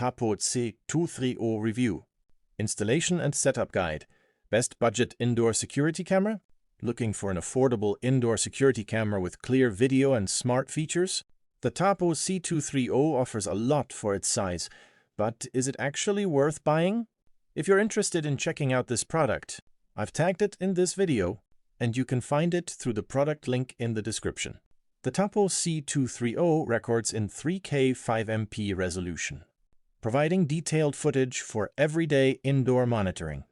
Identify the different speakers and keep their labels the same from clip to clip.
Speaker 1: Tapo C230 review. Installation and setup guide. Best budget indoor security camera? Looking for an affordable indoor security camera with clear video and smart features? The Tapo C230 offers a lot for its size, but is it actually worth buying? If you're interested in checking out this product, I've tagged it in this video, and you can find it through the product link in the description. The Tapo C230 records in 3K 5MP resolution, providing detailed footage for everyday indoor monitoring.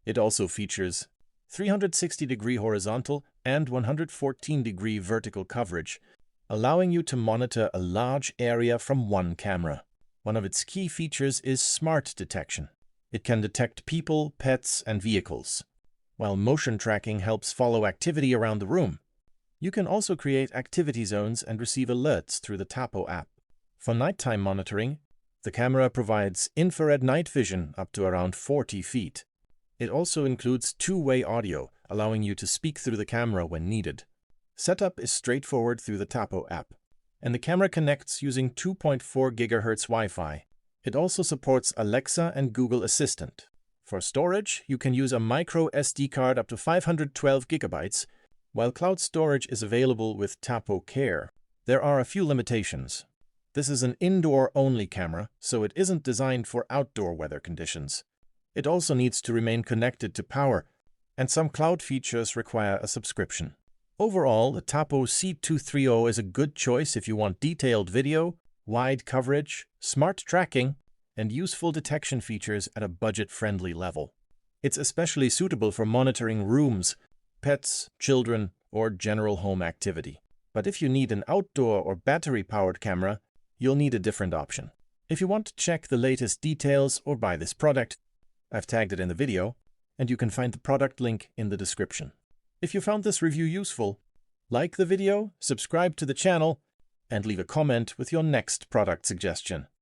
Speaker 1: It also features 360-degree horizontal and 114-degree vertical coverage, allowing you to monitor a large area from one camera. One of its key features is smart detection. It can detect people, pets, and vehicles, while motion tracking helps follow activity around the room. You can also create activity zones and receive alerts through the Tapo app. For nighttime monitoring, the camera provides infrared night vision up to around 40 feet. It also includes two-way audio, allowing you to speak through the camera when needed. Setup is straightforward through the Tapo app, and the camera connects using 2.4 GHz Wi-Fi. It also supports Alexa and Google Assistant. For storage, you can use a micro SD card up to 512 GB, while cloud storage is available with Tapo Care. There are a few limitations. This is an indoor-only camera, so it isn't designed for outdoor weather conditions. It also needs to remain connected to power, and some cloud features require a subscription. Overall, the Tapo C230 is a good choice if you want detailed video, wide coverage, smart tracking, and useful detection features at a budget-friendly level. It's especially suitable for monitoring rooms, pets, children, or general home activity. But if you need an outdoor or battery-powered camera, you'll need a different option. If you want to check the latest details or buy this product, I've tagged it in the video, and you can find the product link in the description. If you found this review useful, like the video, subscribe to the channel, and leave a comment with your next product suggestion.